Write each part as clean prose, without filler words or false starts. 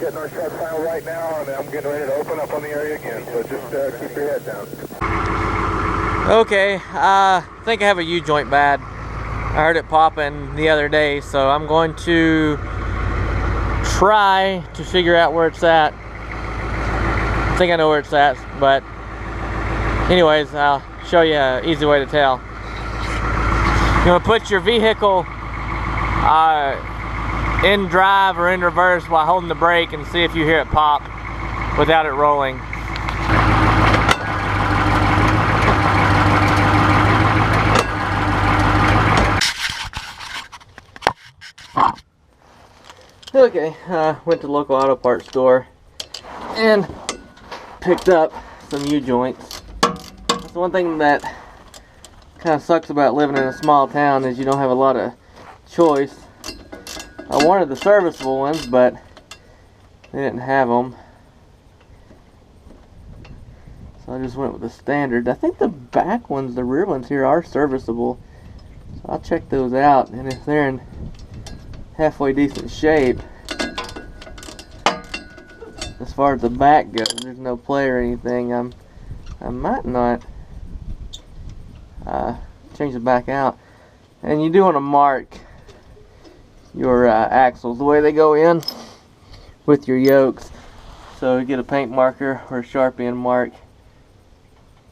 Getting our shut file right now, and I'm getting ready to open up on the area again, so just keep your head down. Okay, I think I have a U-joint bad. I heard it popping the other day, so I'm going to try to figure out where it's at. I think I know where it's at, but anyways, I'll show you an easy way to tell. You're going to put your vehicle in drive or in reverse while holding the brake and see if you hear it pop without it rolling. Okay, went to the local auto parts store and picked up some U-joints. That's one thing that kind of sucks about living in a small town is you don't have a lot of choice. I wanted the serviceable ones, but they didn't have them, so I just went with the standard. I think the back ones, the rear ones here, are serviceable, so I'll check those out, and if they're in halfway decent shape, as far as the back goes, there's no play or anything, I might not change the back out. And you do want to mark your axles the way they go in with your yokes, so you get a paint marker or a Sharpie and mark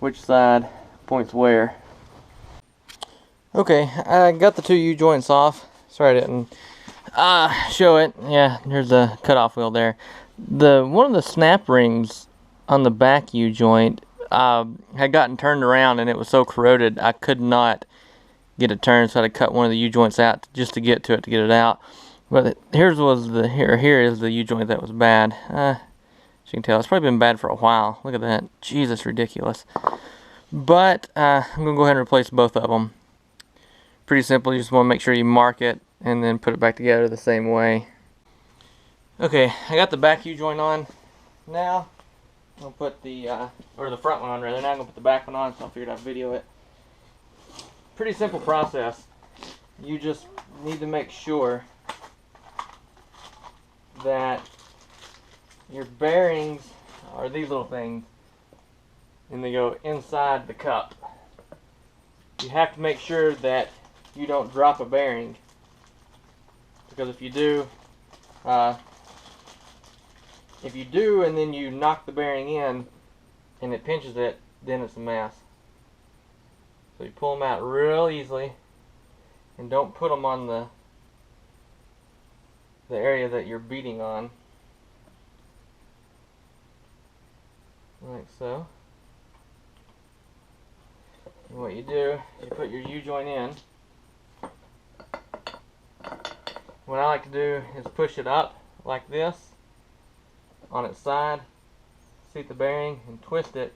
which side points where. Okay, I got the two U-joints off. Sorry I didn't show it. Yeah, there's a cutoff wheel there. One of the snap rings on the back U-joint had gotten turned around, and it was so corroded I could not get it turned, so I had to cut one of the U-joints out just to get to it, to get it out. But here is the U-joint that was bad. As you can tell, it's probably been bad for a while. Look at that. Jesus, ridiculous. But I'm going to go ahead and replace both of them. Pretty simple. You just want to make sure you mark it and then put it back together the same way. Okay, I got the back U-joint on. Now I'm going to put the front one on rather. Now I'm going to put the back one on, so I figured I'd video it. Pretty simple process. You just need to make sure that your bearings are these little things, and they go inside the cup. You have to make sure that you don't drop a bearing, because if you do and then you knock the bearing in and it pinches it, then it's a mess. So you pull them out real easily, and don't put them on the area that you're beating on, like so. And what you do, you put your U-joint in. What I like to do is push it up like this on its side, seat the bearing, and twist it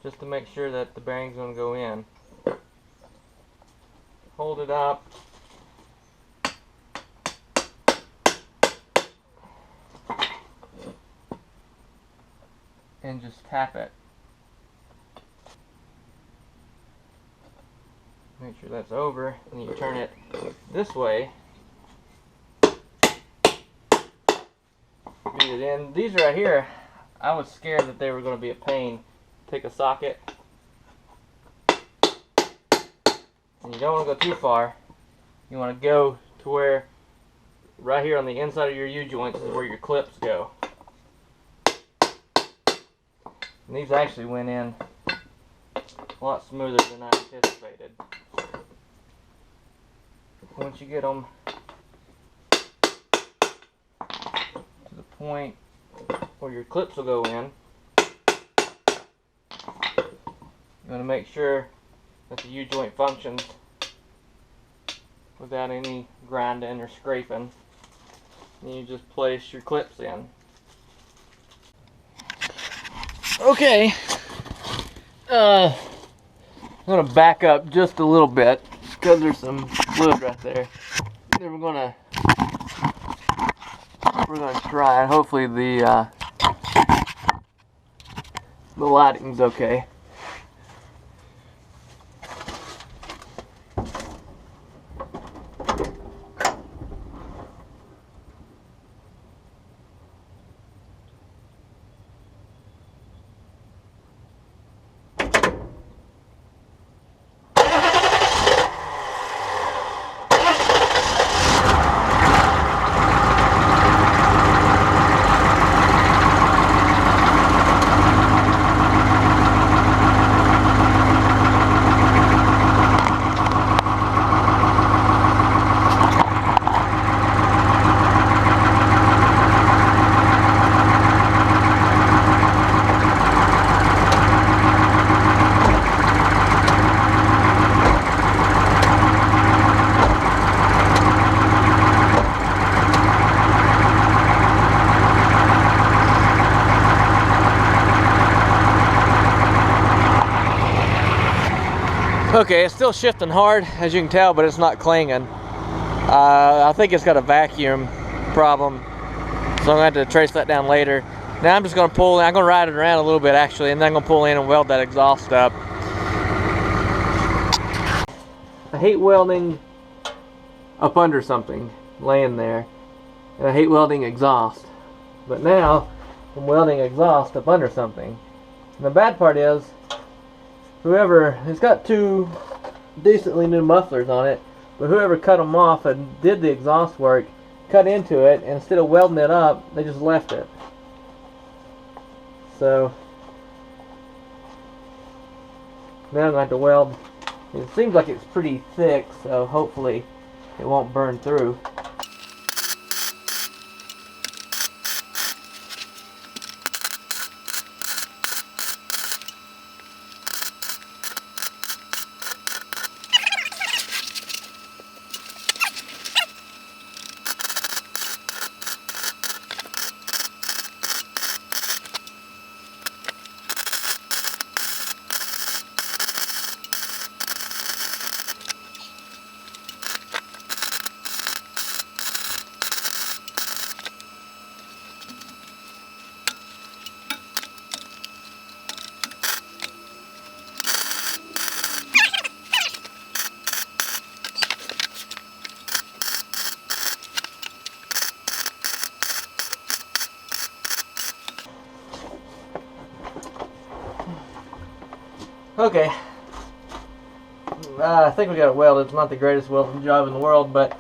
just to make sure that the bearing's going to go in. Hold it up, and just tap it. Make sure that's over, and you turn it this way. Beat it in. These right here, I was scared that they were going to be a pain. Take a socket, and you don't want to go too far. You want to go to where, right here on the inside of your U-joints is where your clips go. And these actually went in a lot smoother than I anticipated. Once you get them to the point where your clips will go in, you want to make sure that the U-joint functions without any grinding or scraping. And you just place your clips in. Okay, I'm going to back up just a little bit because there's some fluid right there. Then we're going to try it. Hopefully the lighting's okay. Okay, it's still shifting hard, as you can tell, but it's not clanging. I think it's got a vacuum problem, so I'm going to have to trace that down later. Now I'm just going to pull in, I'm going to ride it around a little bit actually, and then I'm going to pull in and weld that exhaust up. I hate welding up under something, laying there, and I hate welding exhaust. But now, I'm welding exhaust up under something. And the bad part is, it's got 2 decently new mufflers on it, but whoever cut them off and did the exhaust work, cut into it, and instead of welding it up, they just left it. So, now I'm going to have to weld. It seems like it's pretty thick, so hopefully it won't burn through. Okay, I think we got it welded. It's not the greatest welding job in the world, but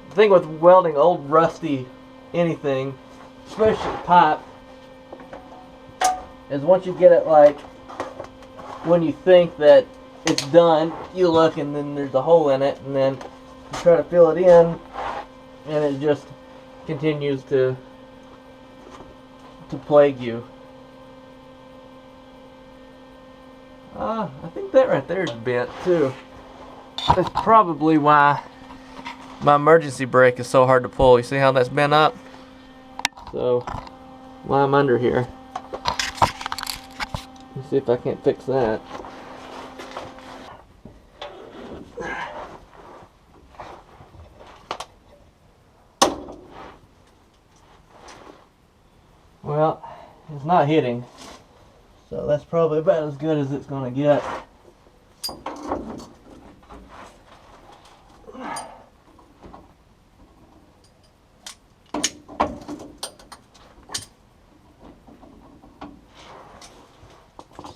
the thing with welding old rusty anything, especially pipe, is once you get it, like, when you think that it's done, you look and then there's a hole in it, and then you try to fill it in, and it just continues to plague you. I think that right there is bent too. That's probably why my emergency brake is so hard to pull. You see how that's bent up? So, while I'm under here, let's see if I can't fix that. Well, it's not hitting. So that's probably about as good as it's going to get.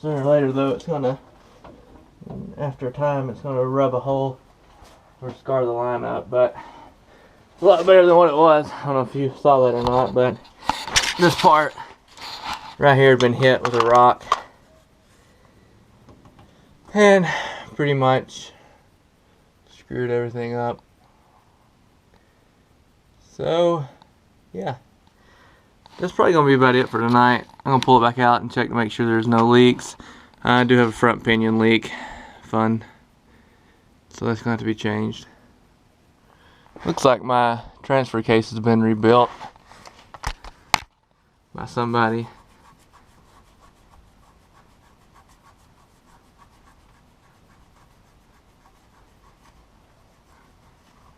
Sooner or later though, it's going to, after a time, it's going to rub a hole or scar the line up, but it's a lot better than what it was. I don't know if you saw that or not, but this part right here had been hit with a rock and pretty much screwed everything up. So yeah, that's probably gonna be about it for tonight. I'm gonna pull it back out and check to make sure there's no leaks. I do have a front pinion leak, fun, so that's gonna have to be changed. Looks like my transfer case has been rebuilt by somebody.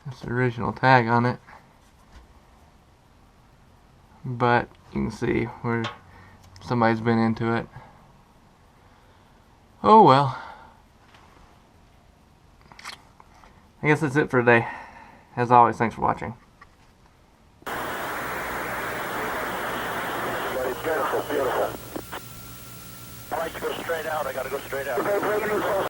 That's the original tag on it, but you can see where somebody's been into it. Oh well, I guess that's it for today. As always, thanks for watching. Beautiful, beautiful. I like to go straight out. I gotta go straight out.